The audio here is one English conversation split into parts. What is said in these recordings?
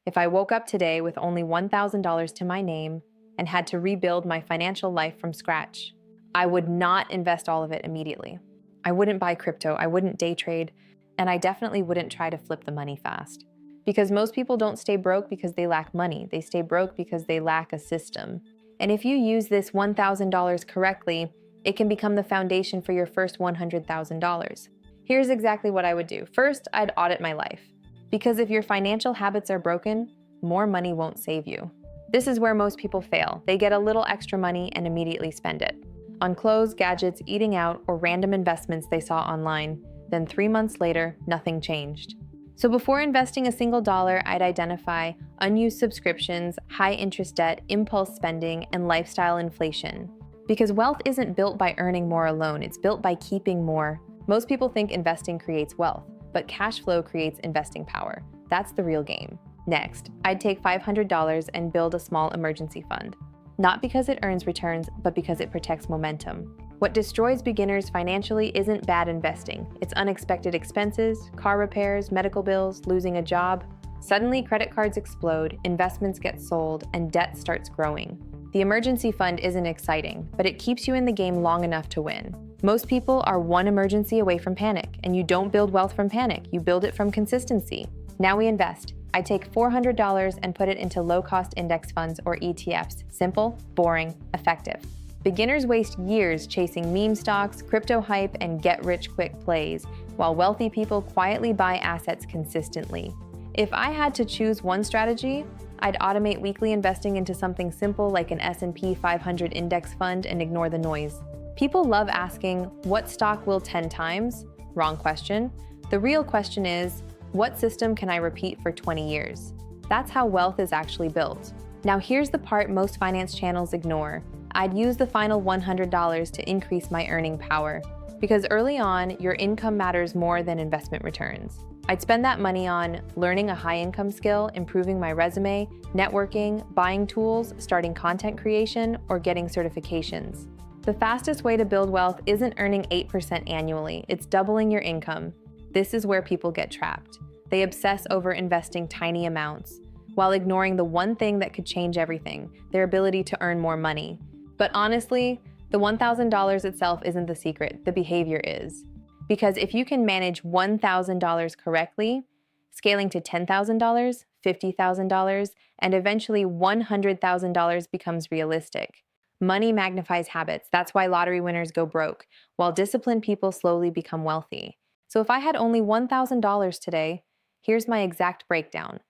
If I woke up today with only $1,000 to my name and had to rebuild my financial life from scratch, I would not invest all of it immediately. I wouldn't buy crypto, I wouldn't day trade, and I definitely wouldn't try to flip the money fast. Because most people don't stay broke because they lack money. They stay broke because they lack a system. And if you use this $1,000 correctly, it can become the foundation for your first $100,000. Here's exactly what I would do. First, I'd audit my life. Because if your financial habits are broken, more money won't save you. This is where most people fail. They get a little extra money and immediately spend it on clothes, gadgets, eating out, or random investments they saw online. Then 3 months later, nothing changed. So before investing a single dollar, I'd identify unused subscriptions, high interest debt, impulse spending, and lifestyle inflation. Because wealth isn't built by earning more alone, it's built by keeping more. Most people think investing creates wealth, but cash flow creates investing power. That's the real game. Next, I'd take $500 and build a small emergency fund. Not because it earns returns, but because it protects momentum. What destroys beginners financially isn't bad investing. It's unexpected expenses, car repairs, medical bills, losing a job. Suddenly, credit cards explode, investments get sold, and debt starts growing. The emergency fund isn't exciting, but it keeps you in the game long enough to win. Most people are one emergency away from panic, and you don't build wealth from panic, you build it from consistency. Now we invest. I take $400 and put it into low-cost index funds or ETFs. Simple, boring, effective. Beginners waste years chasing meme stocks, crypto hype, and get-rich-quick plays, while wealthy people quietly buy assets consistently. If I had to choose one strategy, I'd automate weekly investing into something simple like an S&P 500 index fund and ignore the noise. People love asking, what stock will 10 times? Wrong question. The real question is, what system can I repeat for 20 years? That's how wealth is actually built. Now here's the part most finance channels ignore. I'd use the final $100 to increase my earning power. Because early on, your income matters more than investment returns. I'd spend that money on learning a high-income skill, improving my resume, networking, buying tools, starting content creation, or getting certifications. The fastest way to build wealth isn't earning 8% annually, it's doubling your income. This is where people get trapped. They obsess over investing tiny amounts, while ignoring the one thing that could change everything, their ability to earn more money. But honestly, the $1,000 itself isn't the secret, the behavior is. Because if you can manage $1,000 correctly, scaling to $10,000, $50,000, and eventually $100,000 becomes realistic. Money magnifies habits. That's why lottery winners go broke, while disciplined people slowly become wealthy. So if I had only $1,000 today, here's my exact breakdown.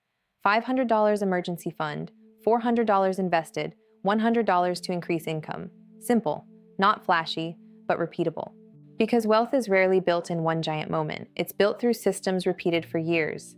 $500 emergency fund, $400 invested, $100 to increase income. Simple, not flashy, but repeatable. Because wealth is rarely built in one giant moment. It's built through systems repeated for years.